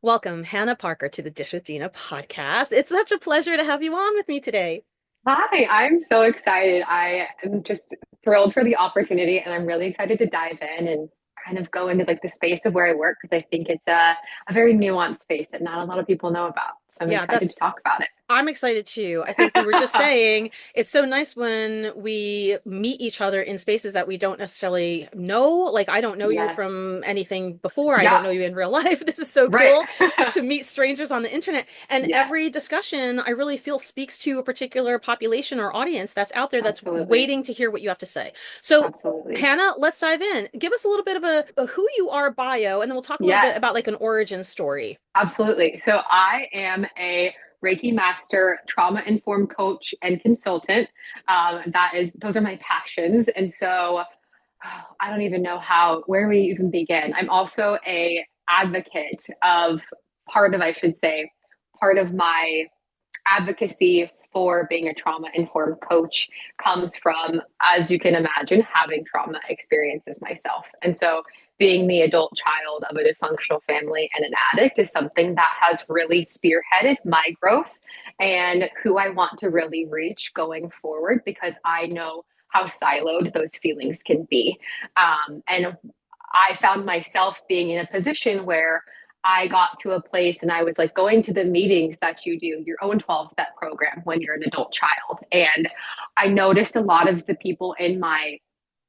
Welcome, Hannah Parker, to the Dish with Dina podcast. It's such a pleasure to have you on with me today. Hi, I'm so excited. I am just thrilled for the opportunity, and I'm really excited to dive in and kind of go into like the space of where I work because I think it's a very nuanced space that not a lot of people know about. So I'm Yeah, excited to that's talk about I'm excited too. I think we were just it. saying it's so nice when we meet each other in spaces that we don't necessarily know. Like, I don't know you Yes. from anything before. I don't Yeah. know you in real life. This is so Right. cool to meet strangers on the internet. And Yes, every discussion I really feel speaks to a particular population or audience that's out there that's absolutely. waiting to hear what you have to say. So, Absolutely. Hannah, let's dive in. Give us a little bit of a who you are bio, and then we'll talk a little bit about Yes. like an origin story. Absolutely. So I am a Reiki master, trauma informed coach, and consultant. Those are my passions. And so I don't even know where we even begin. I'm also a advocate of I should say, part of my advocacy for being a trauma informed coach comes from, as you can imagine, having trauma experiences myself. And so being the adult child of a dysfunctional family and an addict is something that has really spearheaded my growth and who I want to really reach going forward because I know how siloed those feelings can be. And I found myself being in a position where I got to a place and I was like going to the meetings that you do, your own 12-step program when you're an adult child. And I noticed a lot of the people in my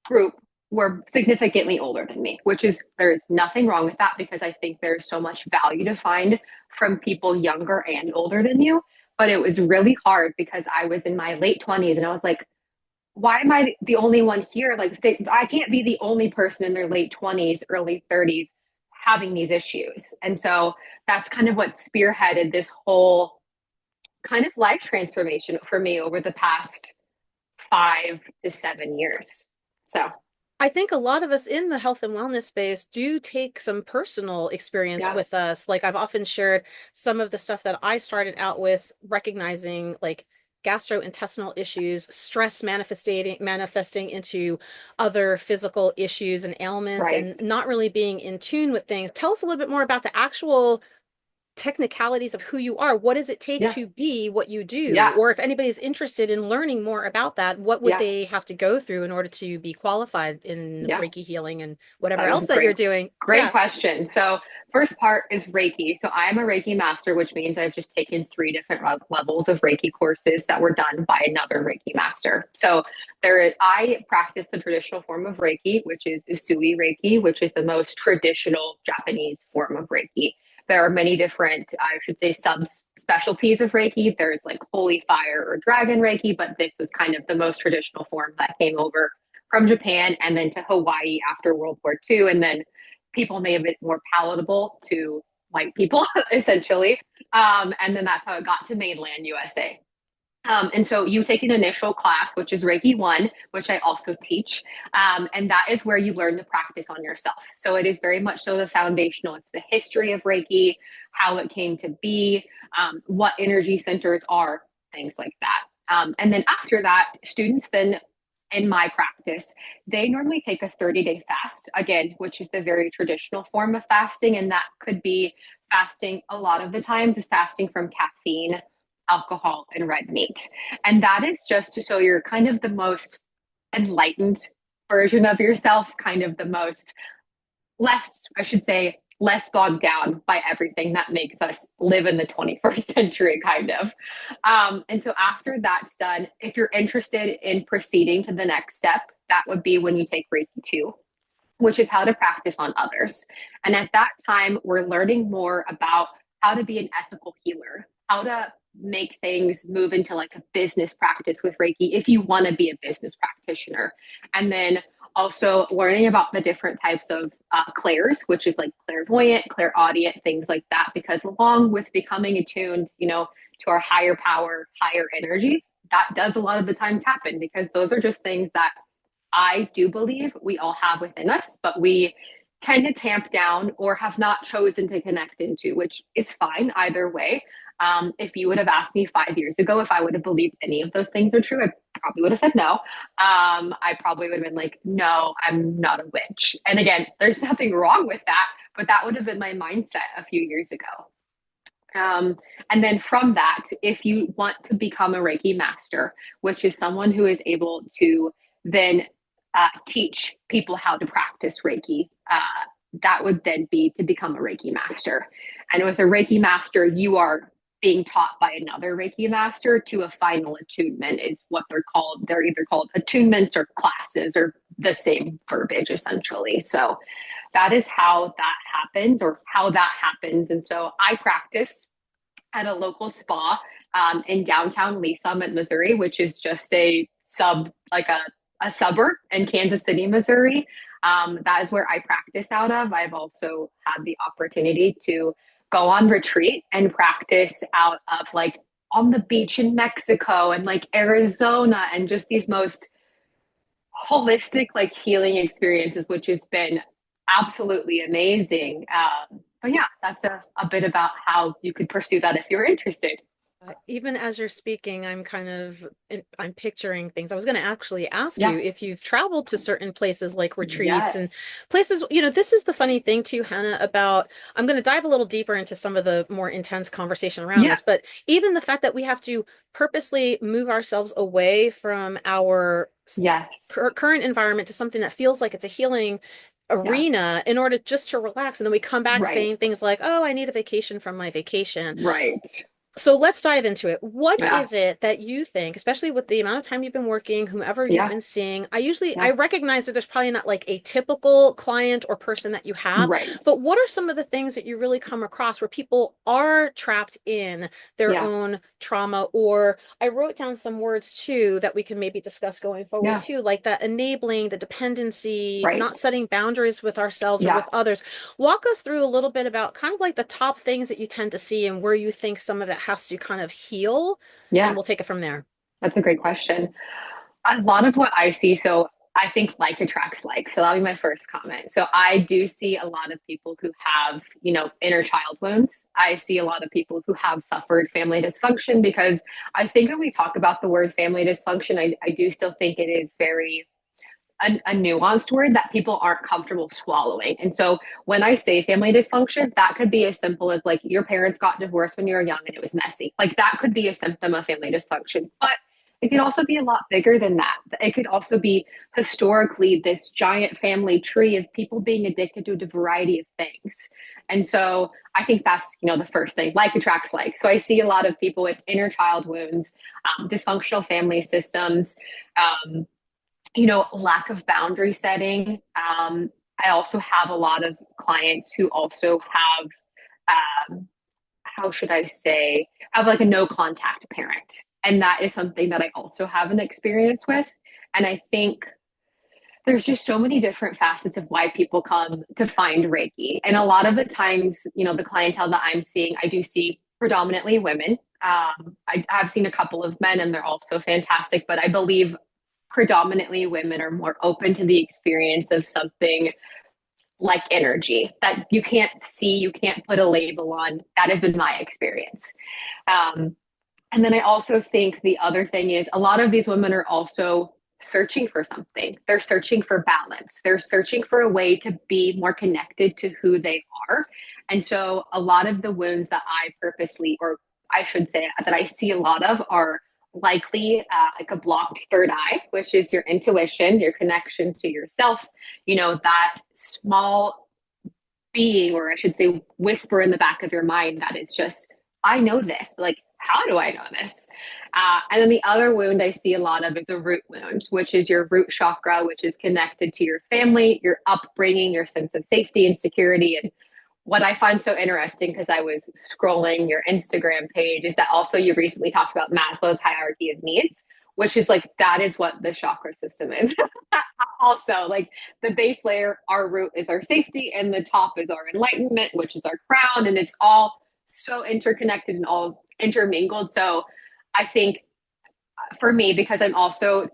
group were significantly older than me, which is, there's nothing wrong with that because I think there's so much value to find from people younger and older than you. But it was really hard because I was in my late 20s and I was like, why am I the only one here? I can't be the only person in their late 20s, early 30s having these issues. And so that's kind of what spearheaded this whole kind of life transformation for me over the past 5 to 7 years. So, I think a lot of us in the health and wellness space do take some personal experience yeah, with us. Like, I've often shared some of the stuff that I started out with, recognizing like gastrointestinal issues, stress manifesting into other physical issues and ailments, right. and not really being in tune with things. Tell us a little bit more about the actual technicalities of who you are. What does it take Yeah, to be what you do? yeah, Or if anybody's interested in learning more about that, what would yeah, they have to go through in order to be qualified in yeah. Reiki healing and whatever That is else a that you're great, doing? great Yeah. question. So, first part is Reiki. So, I'm a Reiki master, which means I've just taken three different levels of Reiki courses that were done by another Reiki master. So, I practice the traditional form of Reiki, which is Usui Reiki, which is the most traditional Japanese form of Reiki. There are many different, I should say, subspecialties of Reiki. There's like holy fire or dragon Reiki, but this was kind of the most traditional form that came over from Japan and then to Hawaii after World War II. And then people made it more palatable to white people, essentially. And then that's how it got to mainland USA. And so you take an initial class, which is Reiki 1, which I also teach. And that is where you learn to practice on yourself. So it is very much so the foundational. It's the history of Reiki, how it came to be, what energy centers are, things like that. And then after that, students then in my practice, they normally take a 30-day fast, again, which is the very traditional form of fasting. And that could be fasting a lot of the times is fasting from caffeine, alcohol, and red meat. And that is just so you're kind of the most enlightened version of yourself, kind of the most less, I should say, less bogged down by everything that makes us live in the 21st century, kind of. And so after that's done, if you're interested in proceeding to the next step, that would be when you take Reiki 2, which is how to practice on others. And at that time, we're learning more about how to be an ethical healer, how to make things move into like a business practice with Reiki if you want to be a business practitioner. And then also learning about the different types of clairs, which is like clairvoyant, clairaudient, things like that. Because along with becoming attuned, to our higher power, higher energies, that does a lot of the times happen because those are just things that I do believe we all have within us, but we tend to tamp down or have not chosen to connect into, which is fine either way. If you would have asked me 5 years ago if I would have believed any of those things are true, I probably would have said no. I probably would have been like, no, I'm not a witch. And again, there's nothing wrong with that, but that would have been my mindset a few years ago. Um, and then from that, if you want to become a Reiki master, which is someone who is able to then teach people how to practice Reiki, that would then be to become a Reiki master. And with a Reiki master, you are being taught by another Reiki master to a final attunement, is what they're called. They're either called attunements or classes or the same verbiage essentially. So that is how that happens or how that happens. And so I practice at a local spa in downtown Lee Summit, Missouri, which is just a a suburb in Kansas City, Missouri. That is where I practice out of. I've also had the opportunity to go on retreat and practice out of like on the beach in Mexico and like Arizona and just these most holistic like healing experiences, which has been absolutely amazing. But yeah, that's a bit about how you could pursue that if you're interested. Even as you're speaking, I'm picturing things. I was going to actually ask you Yeah. if you've traveled to certain places like retreats Yes. and places, this is the funny thing too, Hannah, about I'm going to dive a little deeper into some of the more intense conversation around Yeah. this, but even the fact that we have to purposely move ourselves away from our Yes. current environment to something that feels like it's a healing Yeah. arena in order just to relax. And then we come back Right. saying things like, oh, I need a vacation from my vacation. Right. So let's dive into it. What Yeah. is it that you think, especially with the amount of time you've been working, whomever you've Yeah. been seeing? I Yeah. recognize that there's probably not like a typical client or person that you have, Right. but what are some of the things that you really come across where people are trapped in their Yeah. own trauma? Or I wrote down some words too that we can maybe discuss going forward Yeah. too, like that enabling, the dependency, not Right. setting boundaries with ourselves or Yeah. with others. Walk us through a little bit about kind of like the top things that you tend to see and where you think some of it has to kind of heal, and Yeah. we'll take it from there. That's a great question. A lot of what I see, so I think like attracts like. So that'll be my first comment. So I do see a lot of people who have, inner child wounds. I see a lot of people who have suffered family dysfunction because I think when we talk about the word family dysfunction, I do still think it is very a nuanced word that people aren't comfortable swallowing. And so when I say family dysfunction, that could be as simple as like your parents got divorced when you were young and it was messy. Like that could be a symptom of family dysfunction. But it could also be a lot bigger than that. It could also be historically this giant family tree of people being addicted to a variety of things. And so I think that's, the first thing, like attracts like. So I see a lot of people with inner child wounds, dysfunctional family systems, um, lack of boundary setting. I also have a lot of clients who also have, how should I say, have like a no contact parent. And that is something that I also have an experience with. And I think there's just so many different facets of why people come to find Reiki. And a lot of the times, the clientele that I'm seeing, I do see predominantly women. I've seen a couple of men and they're also fantastic, but I believe predominantly women are more open to the experience of something like energy that you can't see, you can't put a label on. That has been my experience. Um, and then I also think the other thing is a lot of these women are also searching for something. They're searching for balance. They're searching for a way to be more connected to who they are. And so a lot of the wounds that I purposely, or I should say that I see a lot of are likely like a blocked third eye, which is your intuition, your connection to yourself, that small being, or I should say, whisper in the back of your mind that is just, I know this. Like, how do I know this? And then the other wound I see a lot of is a root wound, which is your root chakra, which is connected to your family, your upbringing, your sense of safety and security. And what I find so interesting, because I was scrolling your Instagram page, is that also you recently talked about Maslow's hierarchy of needs, which is like that is what the chakra system is. Also, like the base layer, our root is our safety, and the top is our enlightenment, which is our crown, and it's all so interconnected and all intermingled. So I think for me, because I'm also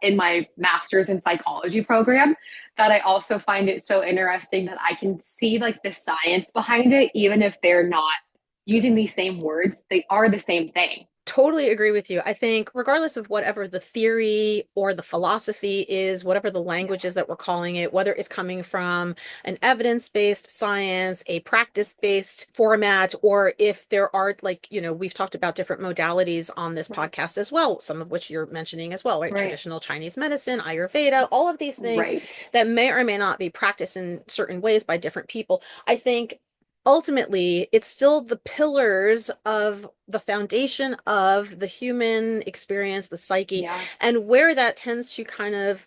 in my master's in psychology program, that I also find it so interesting that I can see like the science behind it, even if they're not using these same words, they are the same thing. Totally agree with you. I think regardless of whatever the theory or the philosophy is, whatever the Yeah. language is that we're calling it, whether it's coming from an evidence-based science, a practice-based format, or if there are like, we've talked about different modalities on this Right. podcast as well, some of which you're mentioning as well, right? Right. Traditional Chinese medicine, Ayurveda, all of these things Right. that may or may not be practiced in certain ways by different people. I think ultimately it's still the pillars of the foundation of the human experience, the psyche, Yeah. and where that tends to kind of,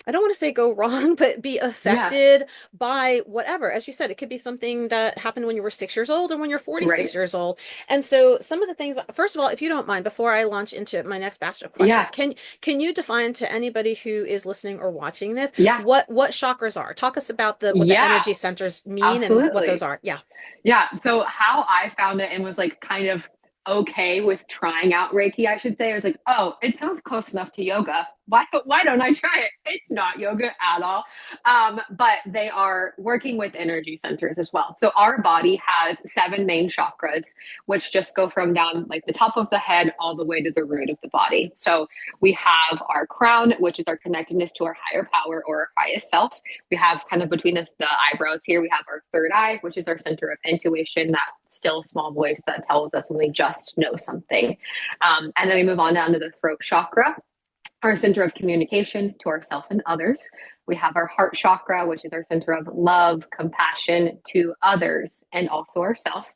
I don't want to say go wrong, but be Yeah. affected by whatever. As you said, it could be something that happened when you were 6 years old or when you're 46 Right. years old. And so some of the things, first of all, if you don't mind, before I launch into my next batch of questions, Yeah. can you define to anybody who is listening or watching this Yeah. what chakras are? Talk us about the what the Yeah. energy centers mean and what those Absolutely. are. Yeah. Yeah. So how I found it and was like kind of okay with trying out Reiki, I should say, I was like, oh, it sounds close enough to yoga. Why don't I try it? It's not yoga at all. But they are working with energy centers as well. So our body has seven main chakras, which just go from down like the top of the head all the way to the root of the body. So we have our crown, which is our connectedness to our higher power or our highest self. We have kind of between the eyebrows here, we have our third eye, which is our center of intuition, that still small voice that tells us when we just know something. And then we move on down to the throat chakra, our center of communication to ourself and others. We have our heart chakra, which is our center of love, compassion to others and also ourself.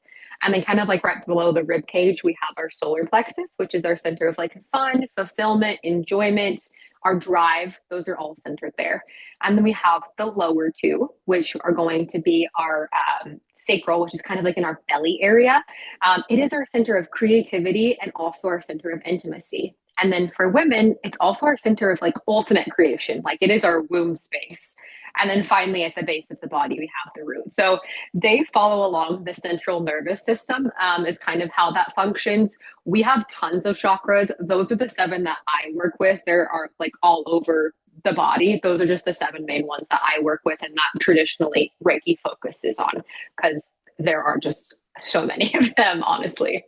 And then kind of like right below the rib cage, we have our solar plexus, which is our center of like fun, fulfillment, enjoyment, our drive. Those are all centered there. And then we have the lower two, which are going to be our sacral, which is kind of like in our belly area. It is our center of creativity and also our center of intimacy. And then for women, it's also our center of like ultimate creation. Like it is our womb space. And then finally, at the base of the body, we have the root. So they follow along the central nervous system, is kind of how that functions. We have tons of chakras. Those are the seven that I work with. There are like all over the body. Those are just the seven main ones that I work with and that traditionally Reiki focuses on because there are just so many of them, honestly.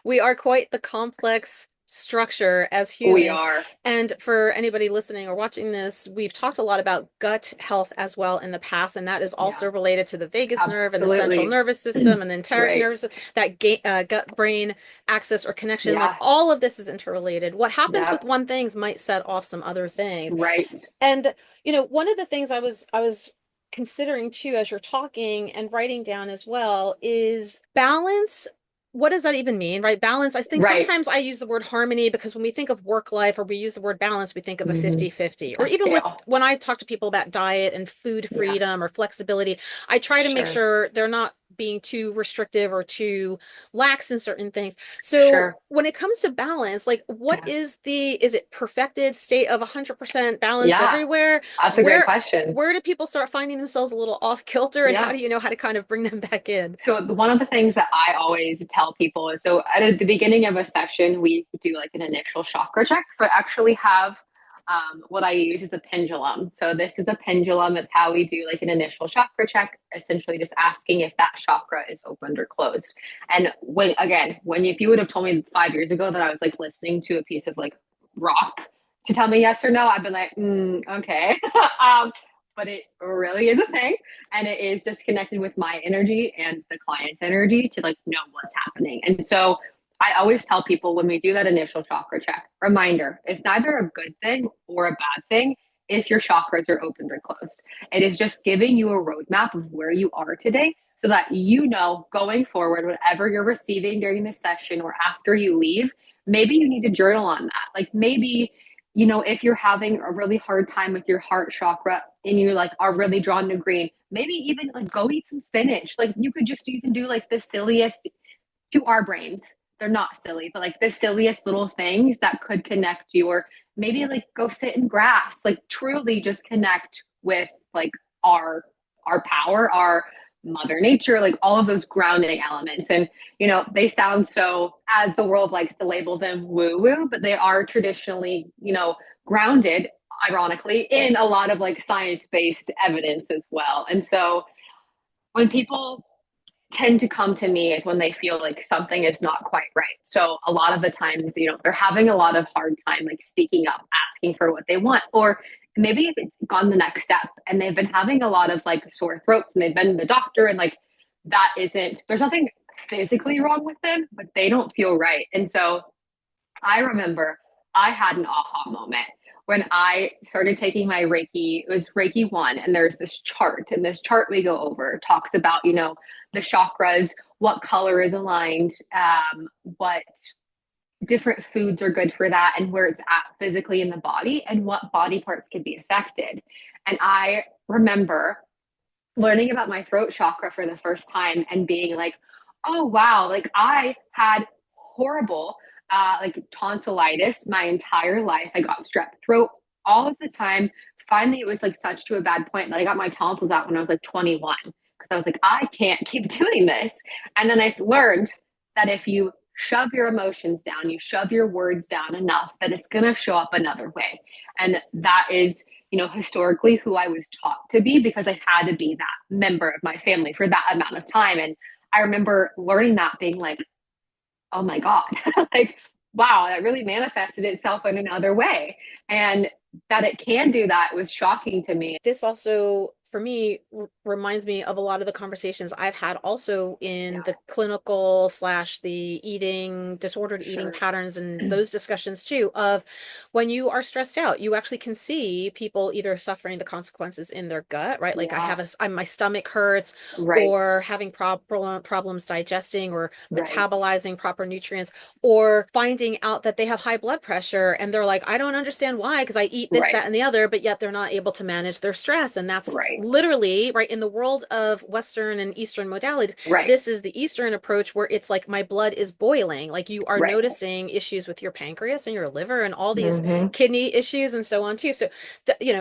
We are quite the complex structure as We humans. are. And for anybody listening or watching this, we've talked a lot about gut health as well in the past, and that is Yeah, also related to the vagus nerve and the central absolutely. nervous system and the enteric Right. nervous, that gut brain axis or connection. Like Yeah. all of this is interrelated. What happens Yeah. with one thing might set off some other things. Right. And one of the things I was considering too as you're talking and writing down as well is balance. What does that even mean, right? Balance. I think Right. sometimes I use the word harmony because when we think of work life or we use the word balance, we think of a Mm-hmm. 50-50. Or A even with scale. when I talk to people about diet and food Yeah. freedom or flexibility, I try to make Sure. sure they're not being too restrictive or too lax in certain things. So Sure. when it comes to balance, like what Yeah. is it perfected state of 100% balanced Yeah. everywhere? That's a great Where question. where do people start finding themselves a little off kilter and how Yeah. do you know how to kind of bring them back in? So one of the things that I always tell people is so at the beginning of a session, we do like an initial chakra check. So I actually have what I use is a pendulum. So this is a pendulum. It's how we do like an initial chakra check, essentially just asking if that chakra is opened or closed. And when if you would have told me 5 years ago that I was like listening to a piece of like rock to tell me yes or no, I've been like, okay. But it really is a thing, and it is just connected with my energy and the client's energy to like know what's happening. And so I always tell people when we do that initial chakra check, reminder, it's neither a good thing or a bad thing if your chakras are opened or closed. It is just giving you a roadmap of where you are today so that you know going forward, whatever you're receiving during this session or after you leave, maybe you need to journal on that. Like maybe, if you're having a really hard time with your heart chakra and you like are really drawn to green, maybe even like go eat some spinach. Like you could just even do like the silliest to our brains. They're not silly, but like the silliest little things that could connect you, or maybe like go sit in grass, like truly just connect with like our our power, our Mother Nature, like all of those grounding elements. And, they sound so, as the world likes to label them, woo woo, but they are traditionally, grounded, ironically, in a lot of like science based evidence as well. And so when people tend to come to me is when they feel like something is not quite right. So a lot of the times, they're having a lot of hard time like speaking up, asking for what they want, or maybe if it's gone the next step and they've been having a lot of like sore throats and they've been to the doctor and like that isn't, there's nothing physically wrong with them, but they don't feel right. And so I remember I had an aha moment when I started taking my Reiki. It was Reiki 1, and there's this chart, and this chart we go over talks about, the chakras, what color is aligned, what different foods are good for that, and where it's at physically in the body, and what body parts can be affected. And I remember learning about my throat chakra for the first time and being like, oh, wow, like I had horrible like tonsillitis my entire life. I got strep throat all of the time. Finally, it was like such to a bad point that I got my tonsils out when I was like 21 because I was like, I can't keep doing this. And then I learned that if you shove your emotions down, you shove your words down enough, that it's going to show up another way. And that is, historically who I was taught to be because I had to be that member of my family for that amount of time. And I remember learning that being like, oh my God, like, wow, that really manifested itself in another way. And that it can do that was shocking to me. This also, for me, reminds me of a lot of the conversations I've had also in Yeah, the clinical slash the eating, disordered eating sure. patterns and those discussions too, of when you are stressed out, you actually can see people either suffering the consequences in their gut, right? Like Yeah, my stomach hurts, right, or having problems digesting or right, metabolizing proper nutrients, or finding out that they have high blood pressure and they're like, I don't understand why, because I eat this, right, that, and the other, but yet they're not able to manage their stress. And that's right, literally right in the world of Western and Eastern modalities. right, This is the Eastern approach where it's like my blood is boiling, like you are right. noticing issues with your pancreas and your liver and all these Mm-hmm. kidney issues and so on too. So,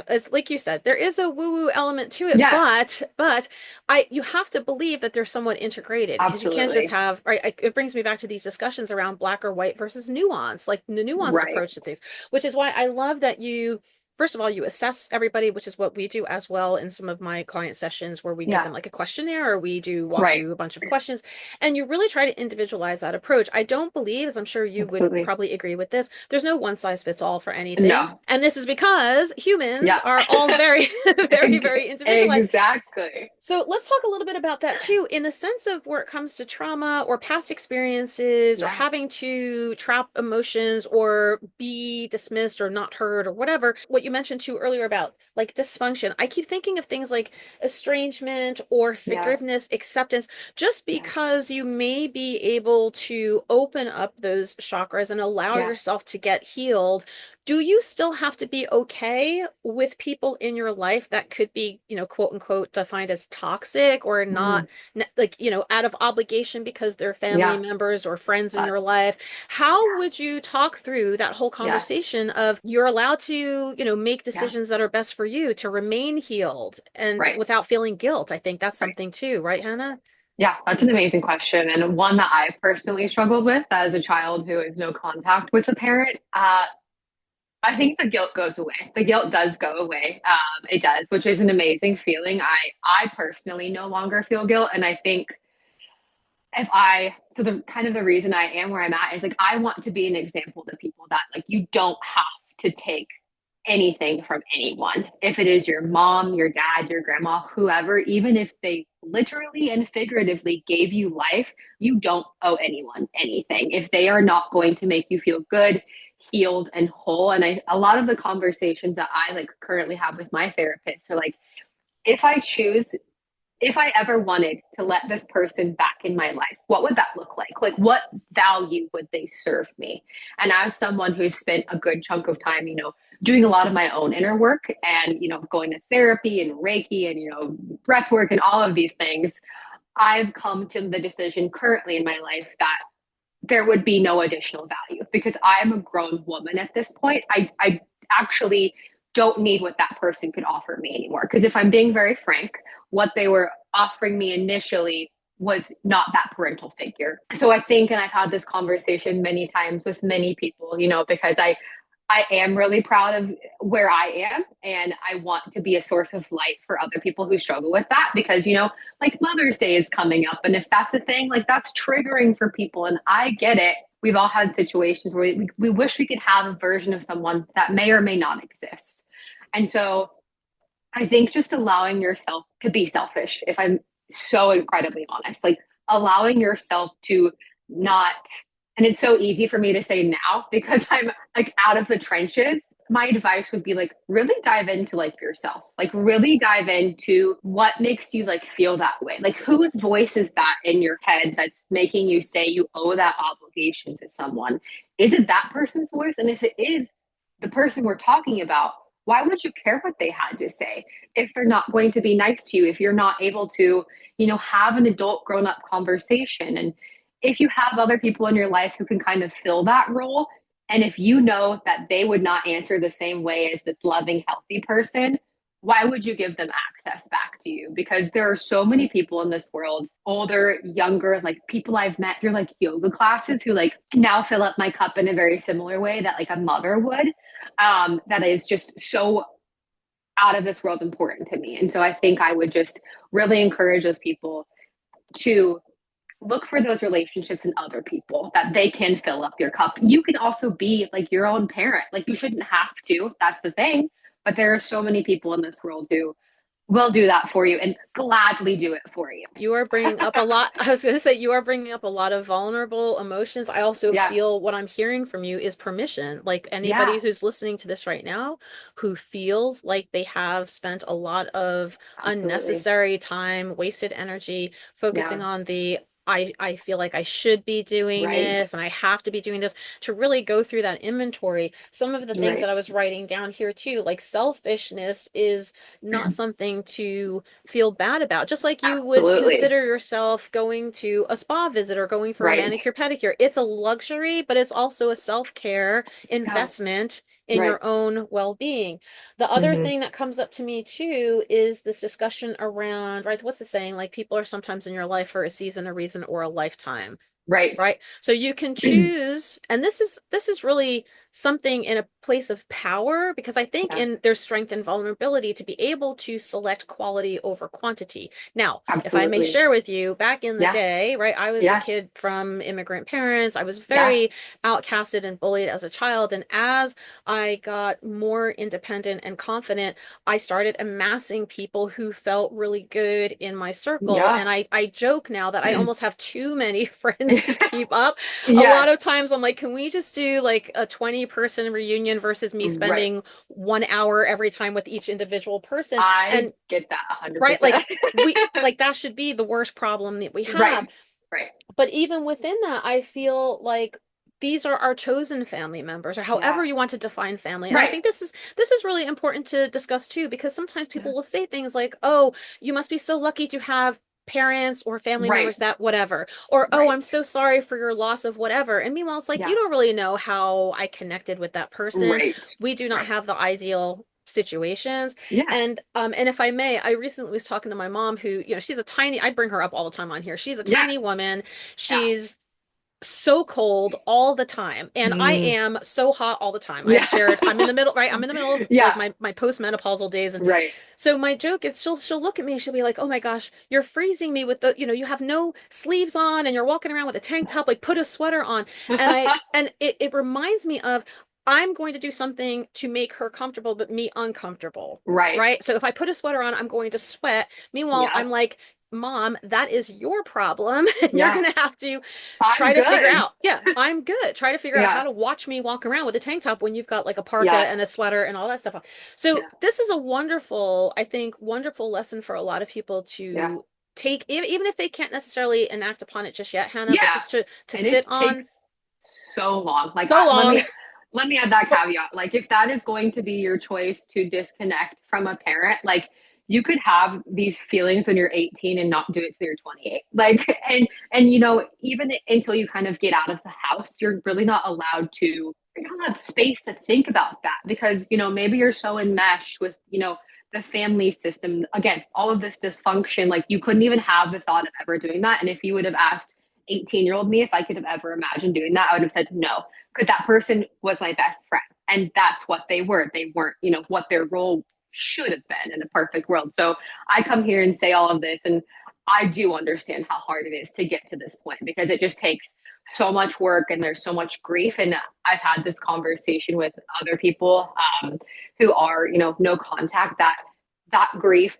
as like you said, there is a woo-woo element to it, Yeah, but I you have to believe that they're somewhat integrated because you can't just absolutely. have right. It brings me back to these discussions around black or white versus nuance, like the nuanced Right. approach to things, which is why I love that you. First of all, you assess everybody, which is what we do as well in some of my client sessions where we give Yeah, them like a questionnaire or we do walk right. through a bunch of questions. And you really try to individualize that approach. I don't believe, as I'm sure you would Absolutely. probably agree with this, there's no one size fits all for anything. No. And this is because humans Yeah. are all very, very, very individualized. Exactly. So let's talk a little bit about that too, in the sense of where it comes to trauma or past experiences or Yeah. having to trap emotions or be dismissed or not heard or whatever. What you mentioned too earlier about like dysfunction, I keep thinking of things like estrangement or Yeah. forgiveness, acceptance, just Yeah. because you may be able to open up those chakras and allow Yeah. yourself to get healed. Do you still have to be okay with people in your life that could be, quote unquote, defined as toxic or Mm. not, like, out of obligation because they're family Yeah. members or friends in That, your life? How yeah. would you talk through that whole Yeah. conversation of you're allowed to, make Yeah. decisions that are best for you to remain healed and Right. without feeling guilt? I think that's Right. something too, right, Hannah? Yeah, that's an amazing question, and one that I personally struggled with as a child who has no contact with a parent. I think the guilt goes away. The guilt does go away. It does, which is an amazing feeling. I personally no longer feel guilt, and I think if I so the kind of the reason I am where I'm at is like I want to be an example to people that like you don't have to take anything from anyone. If it is your mom, your dad, your grandma, whoever, even if they literally and figuratively gave you life, you don't owe anyone anything. If they are not going to make you feel good, healed, and whole. And a lot of the conversations that I like currently have with my therapist are like, if I choose if I ever wanted to let this person back in my life, what would that look like? Like, what value would they serve me? And as someone who's spent a good chunk of time, doing a lot of my own inner work and, going to therapy and Reiki and, breath work and all of these things, I've come to the decision currently in my life that there would be no additional value because I'm a grown woman at this point. I actually don't need what that person could offer me anymore. Because if I'm being very frank, what they were offering me initially was not that parental figure. So I think, and I've had this conversation many times with many people, because I am really proud of where I am, and I want to be a source of light for other people who struggle with that because, like Mother's Day is coming up. And if that's a thing, like that's triggering for people. And I get it. We've all had situations where we wish we could have a version of someone that may or may not exist. And so I think just allowing yourself to be selfish, if I'm so incredibly honest, like allowing yourself to not, and it's so easy for me to say now because I'm like out of the trenches. My advice would be like really dive into like yourself, like really dive into what makes you like feel that way. Like whose voice is that in your head that's making you say you owe that obligation to someone? Is it that person's voice? And if it is the person we're talking about, why would you care what they had to say if they're not going to be nice to you, if you're not able to, have an adult grown up conversation? And if you have other people in your life who can kind of fill that role, and if you know that they would not answer the same way as this loving, healthy person, why would you give them access back to you? Because there are so many people in this world, older, younger, like people I've met through like yoga classes who like now fill up my cup in a very similar way that like a mother would. That is just so out of this world important to me. And so I think I would just really encourage those people to look for those relationships in other people that they can fill up your cup. You can also be like your own parent. Like you shouldn't have to. That's the thing. But there are so many people in this world who will do that for you and gladly do it for you. You are bringing up a lot. I was going to say, you are bringing up a lot of vulnerable emotions. I also Yeah. feel what I'm hearing from you is permission. Like Yeah. anybody who's listening to this right now who feels like they have spent a lot of Absolutely. unnecessary time, wasted energy focusing Yeah. on the I feel like I should be doing Right. this and I have to be doing this, to really go through that inventory. Some of the things that Right. I was writing down here too, like selfishness is not something to feel bad about. Just like you would Absolutely. consider yourself going to a spa visit or going for a Right. manicure pedicure. It's a luxury, but it's also a self-care Yeah. investment in Right. your own well-being. The other Mm-hmm. thing that comes up to me too is this discussion around, right? What's the saying? Like people are sometimes in your life for a season, a reason, or a lifetime. Right. Right. So you can choose, and this is really something in a place of power because I think Yeah. in there's strength and vulnerability to be able to select quality over quantity. Now, if I may Absolutely. share with you, back in the Yeah. day, right, I was a Yeah. kid from immigrant parents. I was Yeah. very outcasted and bullied as a child. And as I got more independent and confident, I started amassing people who felt really good in my circle. Yeah. And I joke now that I almost have too many friends to keep up. A Yeah. lot of times I'm like, can we just do like a 20-person reunion versus me Right. spending 1 hour every time with each individual person? I And get that right, like 100%. we like that should be the worst problem that we have. Right. Right. But even within that, I feel like these are our chosen family members or Yeah. however you want to define family. And I Right. think this is really important to discuss too, because sometimes Yeah. people will say things like, "Oh, you must be so lucky to have parents or family members Right. that whatever," or "Oh, I'm Right. so sorry for your loss of whatever." And meanwhile, it's like you Yeah. don't really know how I connected with that person. Right. We do not Right. have the ideal situations. Yeah. And if I may, I recently was talking to my mom who, she's a tiny, I bring her up all the time on here. She's a Yeah. tiny woman. Yeah. She's so cold all the time, and I Mm. am so hot all the time. I've Yeah. shared, I'm in the middle, right? I'm in the middle of like Yeah. my postmenopausal days, and Right. so my joke is she'll look at me, she'll be like, "Oh my gosh, you're freezing me with you have no sleeves on and you're walking around with a tank top, like put a sweater on." And it reminds me of I'm going to do something to make her comfortable, but me uncomfortable. Right. Right? So if I put a sweater on, I'm going to sweat. Meanwhile, Yeah. I'm like, Mom, that is your problem. And you're Yeah. going to have to I'm try to figure good. out, yeah, I'm good. Try to figure out Yeah. how to watch me walk around with a tank top when you've got like a parka and a Yes. sweater and all that stuff on. So Yeah. this is a wonderful, I think, wonderful lesson for a lot of people Yeah. to take, even if they can't necessarily enact upon it just yet, Hannah, but Yeah. just to And sit it takes on so long. Like, so let long. me add that So, caveat. Like, if that is going to be your choice to disconnect from a parent, like you could have these feelings when you're 18 and not do it till you're 28. Like, and even until you kind of get out of the house, you're really not allowed to. You're not allowed space to think about that because maybe you're so enmeshed with the family system, again, all of this dysfunction, like you couldn't even have the thought of ever doing that. And if you would have asked 18-year-old me if I could have ever imagined doing that, I would have said no, because that person was my best friend. And that's what they were. They weren't, what their role should have been in a perfect world. So I come here and say all of this, and I do understand how hard it is to get to this point because it just takes so much work and there's so much grief. And I've had this conversation with other people who are, no contact, that grief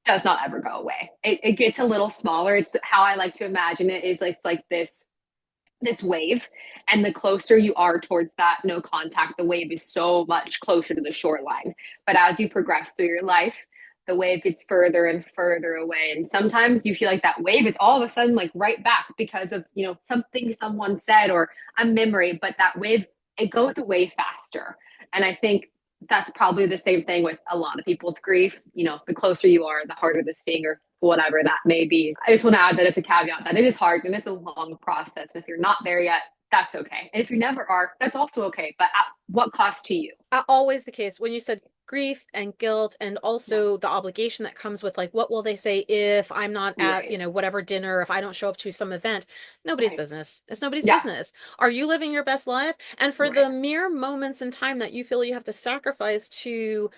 does not ever go away. It gets a little smaller. It's how I like to imagine it is like, it's like this wave, and the closer you are towards that no contact, the wave is so much closer to the shoreline. But as you progress through your life, the wave gets further and further away, and sometimes you feel like that wave is all of a sudden like right back because of something someone said or a memory, but that wave, it goes away faster. And I think that's probably the same thing with a lot of people's grief. The closer you are, the harder the sting or whatever that may be. I just want to add that as a caveat that it is hard and it's a long process. If you're not there yet, that's okay. And if you never are, that's also okay. But at what cost to you? Always the case when you said grief and guilt and Yeah. also the obligation that comes with like what will they say if I'm not at Right. whatever dinner, if I don't show up to some event. Nobody's Right. business. It's nobody's Yeah. business. Are you living your best life? And for Right. the mere moments in time that you feel you have to sacrifice to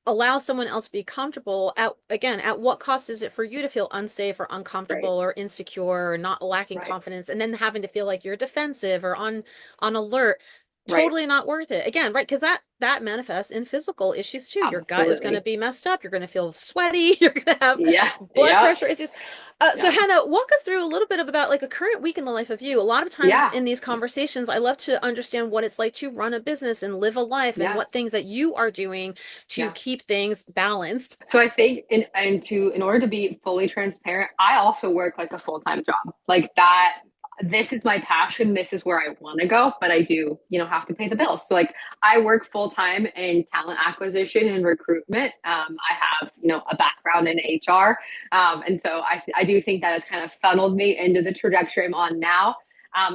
allow someone else to be comfortable, at what cost is it for you to feel unsafe or Right. uncomfortable or insecure or not lacking Right. confidence and then having to feel like you're defensive or on alert? Right. Totally not worth it. Again, right? Because that manifests in physical issues too. Your gut is going to Absolutely. be messed up. You're going to feel sweaty. You're going to have Yeah. blood Yeah. pressure issues. So Yeah. Hannah, walk us through a little bit about like a current week in the life of you. A lot of times Yeah. in these conversations, I love to understand what it's like to run a business and live a life and Yeah. what things that you are doing to Yeah. keep things balanced. So I think in order to be fully transparent, I also work like a full-time job. Like that, this is my passion. This is where I want to go, but I do, have to pay the bills. So like I work full-time in talent acquisition and recruitment. I have, a background in HR. And so I do think that has kind of funneled me into the trajectory I'm on now.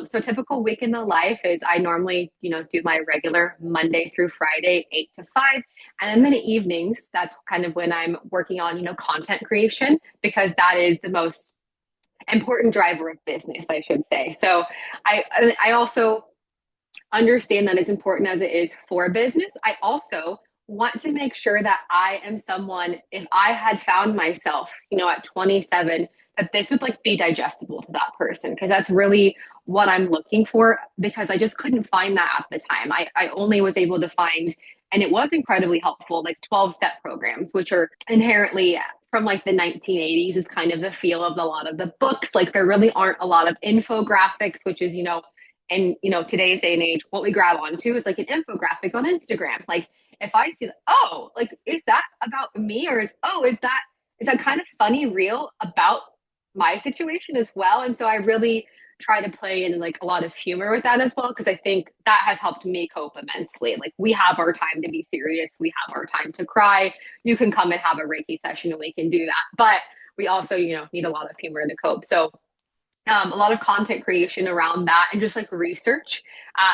So a typical week in the life is I normally, do my regular Monday through Friday, 8 to 5. And then the evenings, that's kind of when I'm working on, content creation, because that is the most important driver of business, I should say. So I also understand that as important as it is for business, I also want to make sure that I am someone, if I had found myself, at 27, that this would like be digestible to that person. Cause that's really what I'm looking for, because I just couldn't find that at the time. I only was able to find, and it was incredibly helpful, like 12-step programs, which are inherently from like the 1980s is kind of the feel of a lot of the books. Like there really aren't a lot of infographics, which is, in today's day and age, what we grab onto is like an infographic on Instagram. Like if I see, oh, like is that about me, or is that kind of funny, real about my situation as well? And so I really try to play in like a lot of humor with that as well, because I think that has helped me cope immensely. Like we have our time to be serious, we have our time to cry. You can come and have a Reiki session and we can do that, but we also need a lot of humor to cope. So a lot of content creation around that and just like research.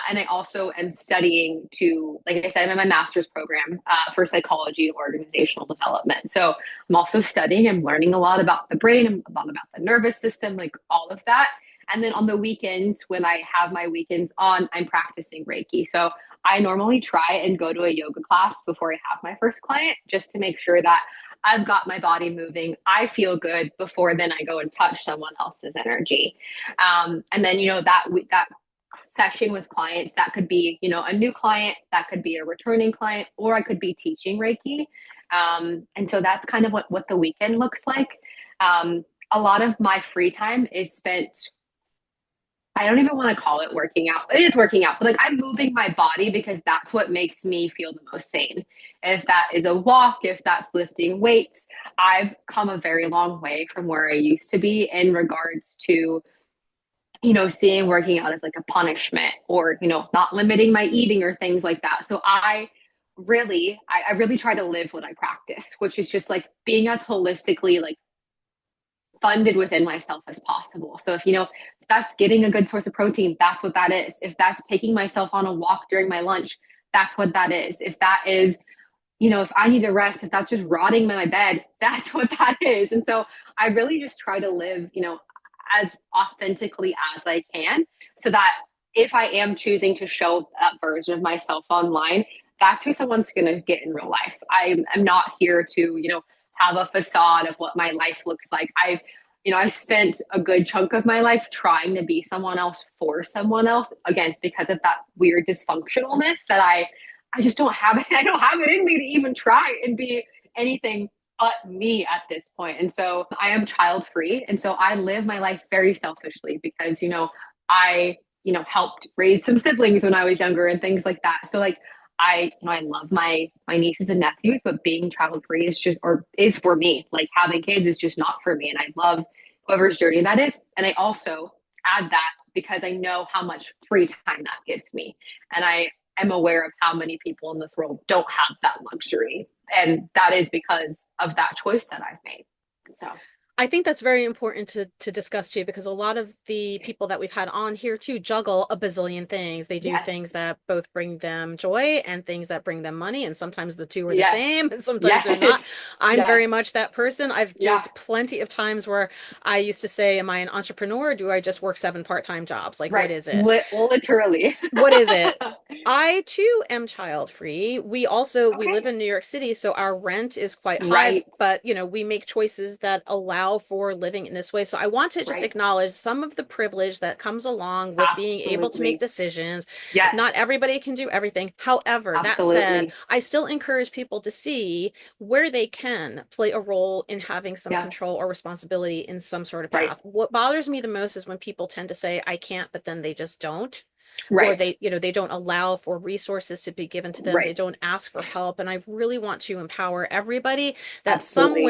And I also am studying to, like I said, I'm in my master's program for psychology and organizational development. So I'm also studying and learning a lot about the brain, a lot about the nervous system, like all of that. And then on the weekends, when I have my weekends on, I'm practicing Reiki. So I normally try and go to a yoga class before I have my first client, just to make sure that I've got my body moving. I feel good before then I go and touch someone else's energy. And then, that session with clients, that could be, a new client, that could be a returning client, or I could be teaching Reiki. And so that's kind of what the weekend looks like. A lot of my free time is spent, I don't even want to call it working out. It is working out, but like I'm moving my body because that's what makes me feel the most sane. If that is a walk, if that's lifting weights, I've come a very long way from where I used to be in regards to, seeing working out as like a punishment, or, not limiting my eating or things like that. So I really try to live what I practice, which is just like being as holistically like funded within myself as possible. So if that's getting a good source of protein, that's what that is. If that's taking myself on a walk during my lunch, that's what that is. If that is if I need to rest, if that's just rotting in my bed, that's what that is. And so I really just try to live, as authentically as I can so that if I am choosing to show that version of myself online, that's who someone's going to get in real life. I'm not here to, have a facade of what my life looks like. I spent a good chunk of my life trying to be someone else for someone else, again, because of that weird dysfunctionalness that I just don't have it. I don't have it in me to even try and be anything but me at this point. And so I am child free. And so I live my life very selfishly because, I, helped raise some siblings when I was younger and things like that. So like I love my nieces and nephews, but being child free is just, or is for me. Like having kids is just not for me. And I love whoever's journey that is. And I also add that because I know how much free time that gives me. And I am aware of how many people in this world don't have that luxury. And that is because of that choice that I've made. So, I think that's very important to discuss too, because a lot of the people that we've had on here too juggle a bazillion things. They do things yes, that both bring them joy and things that bring them money, and sometimes the two are the yes, same, and sometimes they're not. yes, I'm yes, very much that person. I've yeah, joked plenty of times where I used to say, "Am I an entrepreneur? Or do I just work seven part-time jobs? Like, what right. is it?" Literally. What is it? I too am child free. We live Okay. in New York City, so our rent is quite high, Right, but we make choices that allow for living in this way. So I want to just right. acknowledge some of the privilege that comes along with being able to make Absolutely. decisions. Not Yes, everybody can do everything. However, that said, absolutely. I still encourage people to see where they can play a role in having some Yeah, control or responsibility in some sort of right, path. What bothers me the most is when people tend to say, I can't, but then they just don't, or right, they don't allow for resources to be given to them. They right. don't ask for help. And I really want to empower everybody that Absolutely.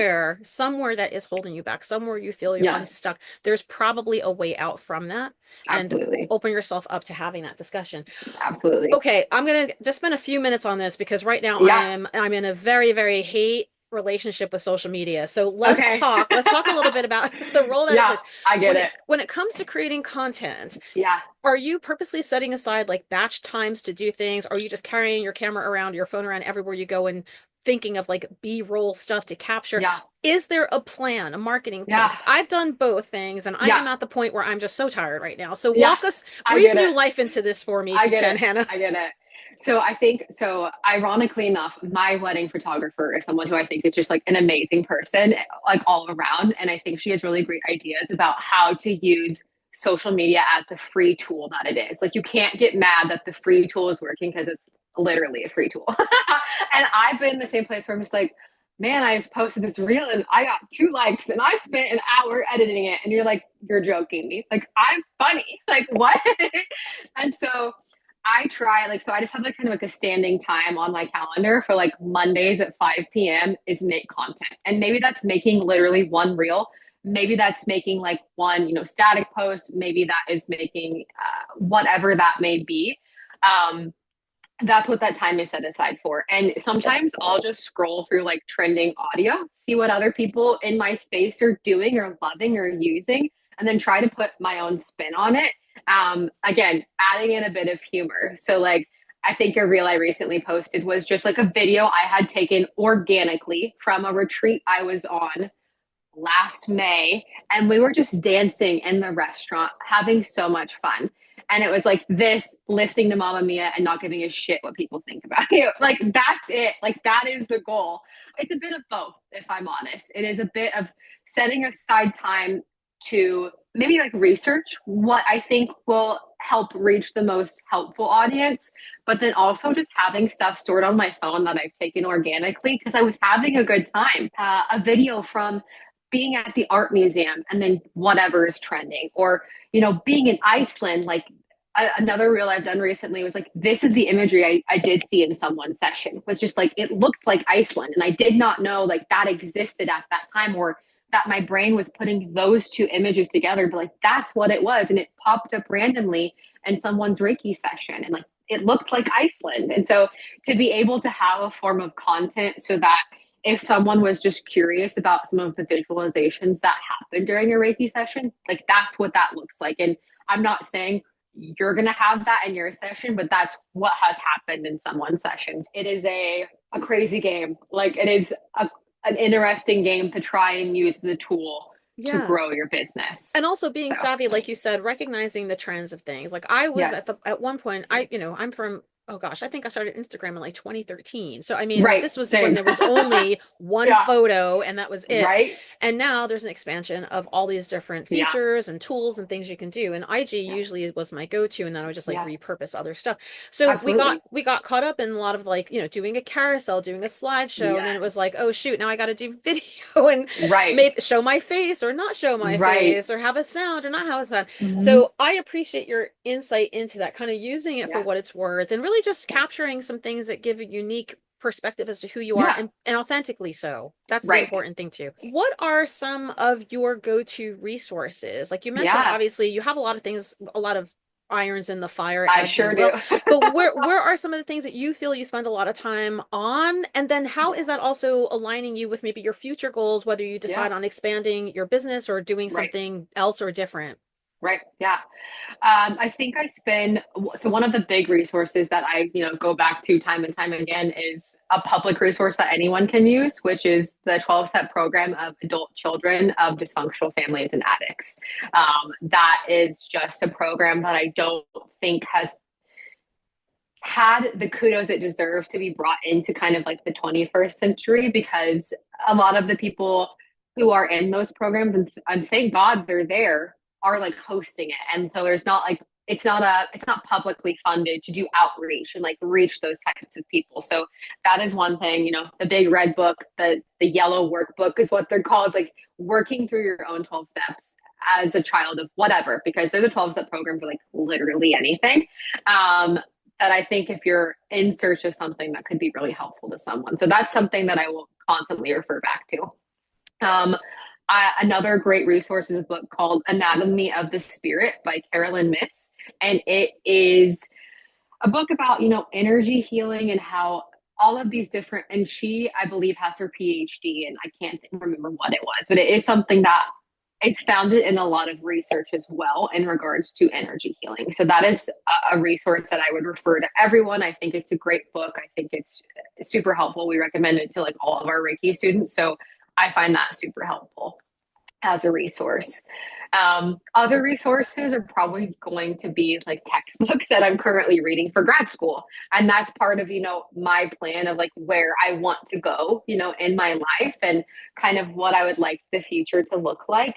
somewhere that is holding you back, somewhere you feel you're Yes, unstuck, there's probably a way out from that. And absolutely. open yourself up to having that discussion. Absolutely. Okay, I'm gonna just spend a few minutes on this because right now Yeah. I'm in a very, very hate relationship with social media. So Okay. let's talk a little bit about the role that it Yeah, plays. I get it. When it comes to creating content, Yeah, are you purposely setting aside like batch times to do things? Or are you just carrying your camera around, your phone around everywhere you go and thinking of like B-roll stuff to capture? yeah, Is there a plan, a marketing plan? yeah, Because I've done both things and I yeah, am at the point where I'm just so tired right now. So yeah. I breathe get new it. life into this for me if I you get can, it. Hannah. I get it. So I think so ironically enough, my wedding photographer is someone who I think is just like an amazing person, like all around. And I think she has really great ideas about how to use social media as the free tool that it is. Like you can't get mad that the free tool is working because it's literally a free tool. And I've been in the same place where I'm just like, man, I just posted this reel and I got 2 likes and I spent an hour editing it. And you're like, you're joking me. Like I'm funny. Like what? And so I try like so I just have like kind of like a standing time on my calendar for like Mondays at 5 p.m. is make content. And maybe that's making literally one reel. Maybe that's making like one, static post. Maybe that is making whatever that may be. Um, that's what that time is set aside for. And sometimes I'll just scroll through like trending audio, see what other people in my space are doing or loving or using, and then try to put my own spin on it. Again, adding in a bit of humor. So, like, I think a reel I recently posted was just like a video I had taken organically from a retreat I was on last May, and we were just dancing in the restaurant, having so much fun. And it was like this listening to Mamma Mia and not giving a shit what people think about you. Like, that's it. Like, that is the goal. It's a bit of both, if I'm honest. It is a bit of setting aside time to maybe like research what I think will help reach the most helpful audience, but then also just having stuff stored on my phone that I've taken organically because I was having a good time. A video from being at the art museum and then whatever is trending, or being in Iceland, like another reel I've done recently was like, this is the imagery I did see in someone's session, was just like it looked like Iceland, and I did not know like that existed at that time, or that my brain was putting those two images together, but like that's what it was, and it popped up randomly in someone's Reiki session, and like it looked like Iceland. And so to be able to have a form of content so that if someone was just curious about some of the visualizations that happen during a Reiki session, like that's what that looks like. And I'm not saying you're going to have that in your session, but that's what has happened in someone's sessions. It is a crazy game. Like it is an interesting game to try and use the tool to Yeah. grow your business. And also being So, savvy, like you said, recognizing the trends of things. Like I was yes. at one point, I'm from, oh gosh, I think I started Instagram in like 2013. So I mean, Right. this was when Same. there was only one Yeah. photo and that was it. Right. And now there's an expansion of all these different Yeah. features and tools and things you can do. And IG Yeah. usually was my go-to, and then I would just like Yeah. repurpose other stuff. So Absolutely. we got caught up in a lot of like, doing a carousel, doing a slideshow, and then it was like, Yes. oh shoot, now I got to do video and Right. maybe show my face or not show my Right. face or have a sound or not have a sound. Hmm. So I appreciate your insight into that, kind of using it for Yeah. what it's worth and really just capturing some things that give a unique perspective as to who you are, Yeah. and authentically so. That's the Right. important thing too. What are some of your go-to resources? Like you mentioned, Yeah. obviously you have a lot of things, a lot of irons in the fire, I as you sure do. will. But where are some of the things that you feel you spend a lot of time on? And then how is Yeah. that also aligning you with maybe your future goals, whether you Yeah. decide on expanding your business or doing Right. something else or different? Right. Yeah. I think I spend, so one of the big resources that I, go back to time and time again is a public resource that anyone can use, which is the 12-step program of adult children of dysfunctional families and addicts. That is just a program that I don't think has had the kudos it deserves to be brought into kind of like the 21st century, because a lot of the people who are in those programs, and thank God they're there, are like hosting it. And so there's not like, it's not publicly funded to do outreach and like reach those types of people. So that is one thing, the big red book, the yellow workbook is what they're called, like working through your own 12 steps as a child of whatever, because there's a 12-step program for like literally anything. Um, that I think if you're in search of something that could be really helpful to someone. So that's something that I will constantly refer back to. Another great resource is a book called Anatomy of the Spirit by Carolyn Miss. And it is a book about, energy healing and how all of these different, and she, I believe, has her PhD, and I can't remember what it was, but it is something that it's founded in a lot of research as well in regards to energy healing. So that is a resource that I would refer to everyone. I think it's a great book. I think it's super helpful. We recommend it to like all of our Reiki students. So I find that super helpful as a resource. Other resources are probably going to be like textbooks that I'm currently reading for grad school. And that's part of, my plan of like where I want to go, in my life and kind of what I would like the future to look like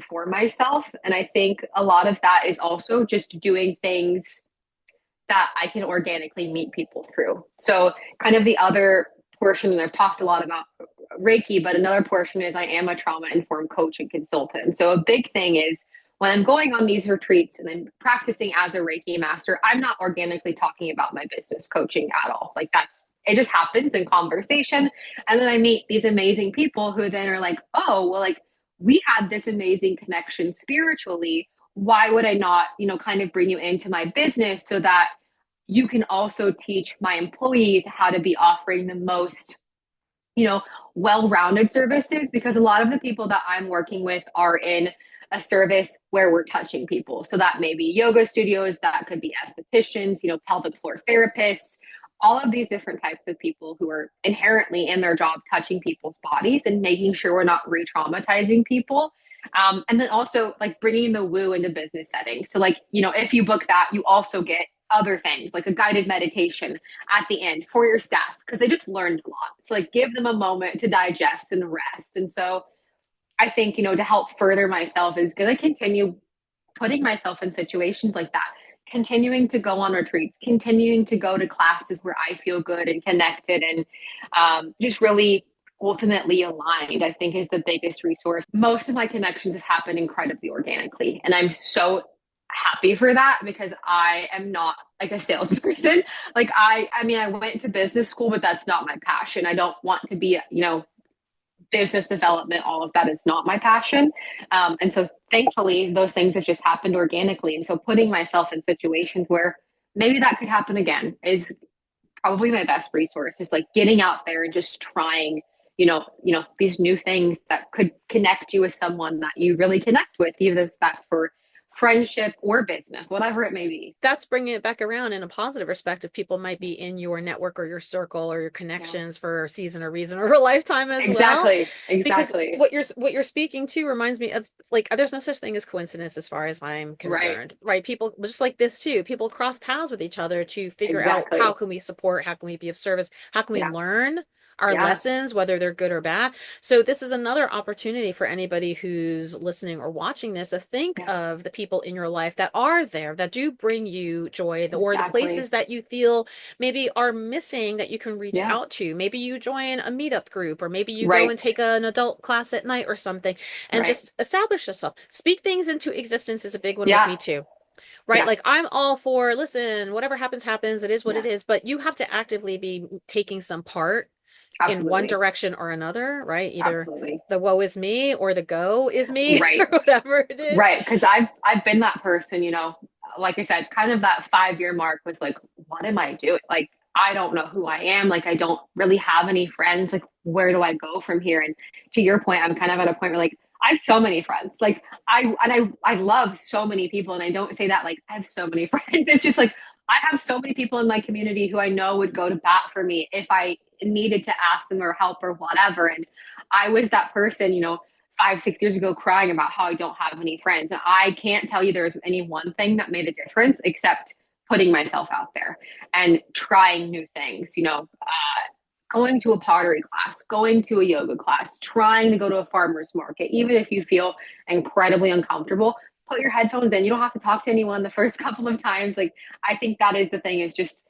for myself. And I think a lot of that is also just doing things that I can organically meet people through. So kind of the other portion, and I've talked a lot about Reiki, but another portion is I am a trauma informed coach and consultant. So a big thing is when I'm going on these retreats and I'm practicing as a Reiki master, I'm not organically talking about my business coaching at all. Like it just happens in conversation. And then I meet these amazing people who then are like, oh, well, like we had this amazing connection spiritually. Why would I not, kind of bring you into my business so that you can also teach my employees how to be offering the most well-rounded services, because a lot of the people that I'm working with are in a service where we're touching people. So that may be yoga studios, that could be estheticians, pelvic floor therapists, all of these different types of people who are inherently in their job touching people's bodies and making sure we're not re-traumatizing people. And then also like bringing the woo into business settings. So like, if you book that, you also get other things like a guided meditation at the end for your staff because they just learned a lot. So like give them a moment to digest and rest. And so I think, to help further myself is going to continue putting myself in situations like that, continuing to go on retreats, continuing to go to classes where I feel good and connected and just really ultimately aligned, I think is the biggest resource. Most of my connections have happened incredibly organically. And I'm so happy for that because I am not like a salesperson. Like I mean, I went to business school, but that's not my passion. I don't want to be, business development, all of that is not my passion. And so thankfully those things have just happened organically. And so putting myself in situations where maybe that could happen again is probably my best resource, is like getting out there and just trying, these new things that could connect you with someone that you really connect with, even if that's for friendship, or business, whatever it may be. That's bringing it back around in a positive perspective. People might be in your network or your circle or your Yeah. connections for a season or reason or a lifetime as well. Exactly. Because Exactly. what you're speaking to reminds me of, like, there's no such thing as coincidence as far as I'm Right. concerned, right? People just like this too. People cross paths with each other to figure out how Exactly. can we support, how can we be of service, how can we Yeah. learn our Yeah. lessons, whether they're good or bad. So this is another opportunity for anybody who's listening or watching this to think Yeah. of the people in your life that are there, that do bring you joy, or the Exactly. places that you feel maybe are missing that you can reach Yeah. out to. Maybe you join a meetup group, or maybe you go and Right. take an adult class at night or something, and Right. just establish yourself. Speak things into existence is a big one with Yeah. me too. Right? Yeah. Like, I'm all for, listen, whatever happens, happens. It is what it Yeah. is. But you have to actively be taking some part in one Absolutely. direction or another, right? Either Absolutely. the woe is me or the go is me Right. or whatever it is. Right. Because I've been that person, like I said, kind of that 5 year mark was like, what am I doing? Like, I don't know who I am. Like, I don't really have any friends. Like, where do I go from here? And to your point, I'm kind of at a point where, like, I have so many friends. Like, I love so many people, and I don't say that like I have so many friends. It's just like I have so many people in my community who I know would go to bat for me if I needed to ask them or help or whatever. And I was that person, 5, 6 years ago, crying about how I don't have any friends. And I can't tell you there's any one thing that made a difference except putting myself out there and trying new things, going to a pottery class, going to a yoga class, trying to go to a farmer's market, even if you feel incredibly uncomfortable, put your headphones in. You don't have to talk to anyone the first couple of times. Like, I think that is the thing, is just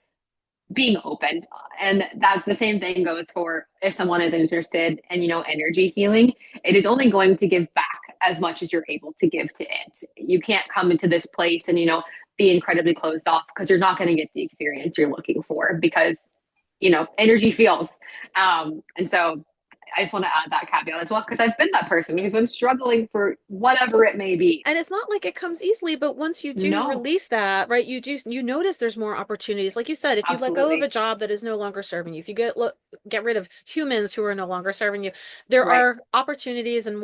being open. And that the same thing goes for if someone is interested in, energy healing. It is only going to give back as much as you're able to give to it. You can't come into this place and, be incredibly closed off, because you're not going to get the experience you're looking for, because, energy feels. And so I just want to add that caveat as well, because I've been that person who's been struggling for whatever it may be. And it's not like it comes easily, but once you do No, release that, right, you notice there's more opportunities. Like you said, if you let go of a absolutely. job that is no longer serving you, if you get rid of humans who are no longer serving you, there Right. are opportunities and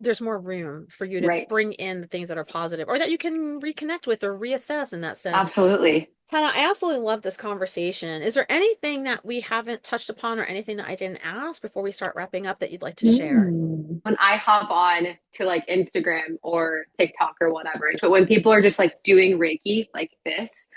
there's more room for you to Right. bring in the things that are positive or that you can reconnect with or reassess in that sense. Absolutely. Hannah, I absolutely love this conversation. Is there anything that we haven't touched upon or anything that I didn't ask before we start wrapping up that you'd like to share? When I hop on to like Instagram or TikTok or whatever, but when people are just like doing Reiki like this,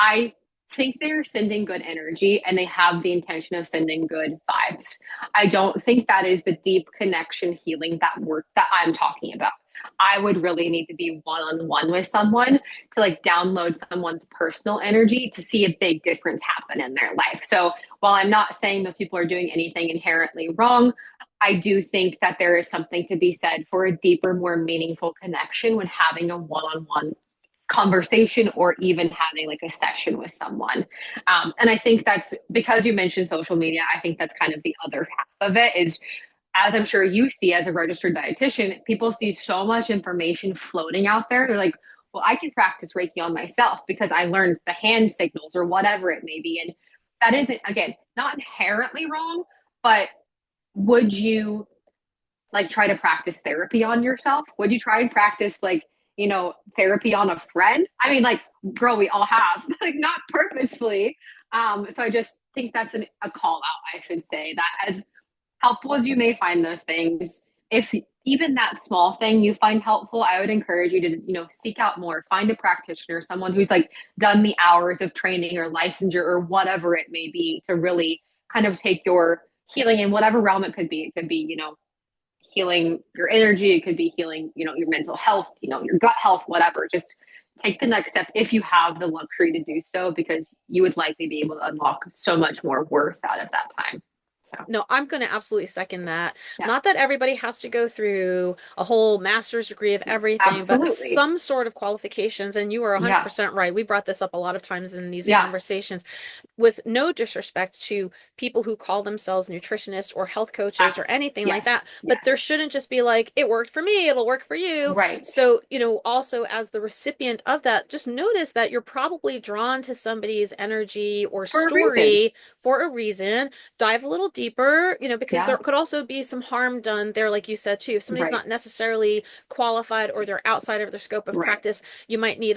I think they're sending good energy and they have the intention of sending good vibes. I don't think that is the deep connection healing that work that I'm talking about. I would really need to be one on one with someone to like download someone's personal energy to see a big difference happen in their life. So while I'm not saying those people are doing anything inherently wrong, I do think that there is something to be said for a deeper, more meaningful connection when having a one on one conversation or even having like a session with someone. And I think that's because you mentioned social media. I think that's kind of the other half of it is, as I'm sure you see as a registered dietitian, people see so much information floating out there. They're like, well, I can practice Reiki on myself because I learned the hand signals or whatever it may be. And that isn't, again, not inherently wrong, but would you like try to practice therapy on yourself? Would you try and practice like, therapy on a friend? I mean, like, girl, we all have, like, not purposefully. So I just think that's a call out, I should say, that as helpful as you may find those things, if even that small thing you find helpful, I would encourage you to, seek out more, find a practitioner, someone who's like done the hours of training or licensure or whatever it may be to really kind of take your healing in whatever realm it could be. It could be, healing your energy. It could be healing, your mental health, your gut health, whatever. Just take the next step if you have the luxury to do so, because you would likely be able to unlock so much more worth out of that time. So, No, I'm going to absolutely second that. yeah, Not that everybody has to go through a whole master's degree of everything, but absolutely. some sort of qualifications. And you are Yeah, 100% right. We brought this up a lot of times in these yeah, conversations, with no disrespect to people who call themselves nutritionists or health coaches or anything like that. yes, But there yes, shouldn't just be like, it worked for me, it'll work for you. right. So, also as the recipient of that, just notice that you're probably drawn to somebody's energy or For a reason. story for a reason. Dive a little deeper, because there Yeah. could also be some harm done there, like you said too. If somebody's Right. not necessarily qualified or they're outside of their scope of Right. practice, you might need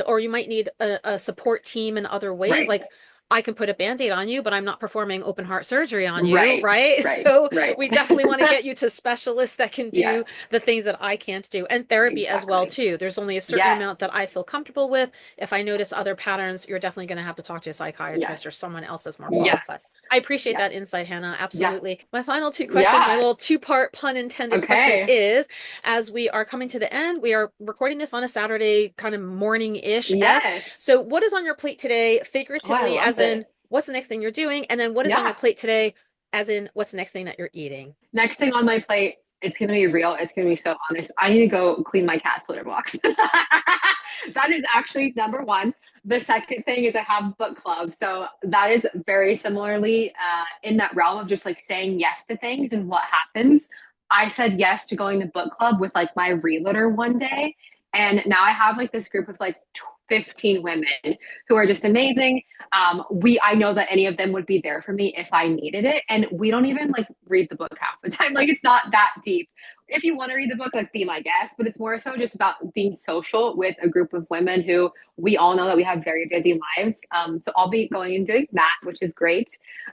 a support team in other ways. Right. Like I can put a band-aid on you, but I'm not performing open heart surgery on you, Right. right? Right. So Right. we definitely want to get you to specialists that can Yeah. do the things that I can't do, and therapy as well Exactly. too. There's only a certain amount Yes. that I feel comfortable with. If I notice other patterns, you're definitely going to have to talk to a psychiatrist or Yes. someone else that's more Yes. qualified. I appreciate Yes. that insight, Hannah. Yeah. Absolutely. My final two questions, my Yeah. little two-part pun intended question Okay. is, as we are coming to the end, we are recording this on a Saturday, kind of morning-ish-esque. Yes. So what is on your plate today, Oh, I figuratively, love as in this. what's the next thing you're doing? And then what is on your Yeah. plate today, as in what's the next thing that you're eating? Next thing on my plate, it's gonna be real. It's gonna be so honest. I need to go clean my cat's litter box. That is actually number one. The second thing is I have book club. So that is very similarly in that realm of just like saying yes to things and what happens. I said yes to going to book club with like my realtor one day. And now I have like this group of like 15 women who are just amazing. I know that any of them would be there for me if I needed it. And we don't even like read the book half the time. Like it's not that deep. If you want to read the book, like be my guest, but it's more so just about being social with a group of women who we all know that we have very busy lives. So I'll be going and doing that, which is great.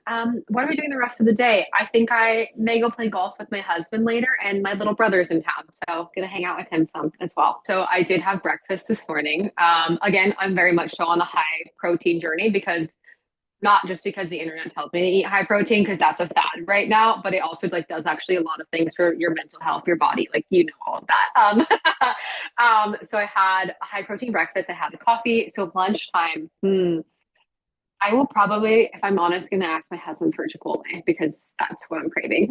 What are we doing the rest of the day? I think I may go play golf with my husband later, and my little brother's in town, so gonna hang out with him some as well. So I did have breakfast this morning. Again, I'm very much so on a high protein journey because not just because the internet tells me to eat high protein because that's a fad right now, but it also like does actually a lot of things for your mental health, your body, like you know all of that. So I had a high protein breakfast. I had the coffee. So lunchtime, I will probably, if I'm honest, gonna ask my husband for Chipotle because that's what I'm craving.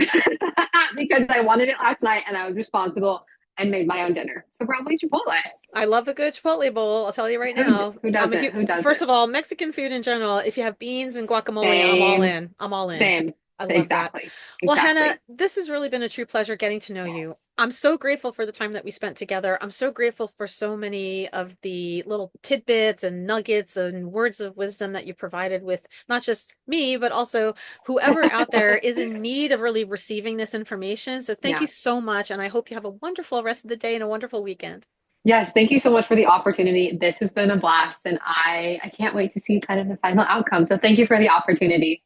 Because I wanted it last night and I was responsible and made my own dinner. So probably Chipotle. I love a good Chipotle bowl. I'll tell you right now. Who I'm a doesn't? huge, Who first doesn't? of all, Mexican food in general. If you have beans and guacamole, I'm all Same, in. I'm all in. same. I love that. Exactly. Well, Hannah, Exactly. this has really been a true pleasure getting to know you. I'm so grateful for the time that we spent together. I'm so grateful for so many of the little tidbits and nuggets and words of wisdom that you provided with not just me, but also whoever out there is in need of really receiving this information. So thank you Yeah. so much. And I hope you have a wonderful rest of the day and a wonderful weekend. Yes, thank you so much for the opportunity. This has been a blast, and I can't wait to see kind of the final outcome. So thank you for the opportunity.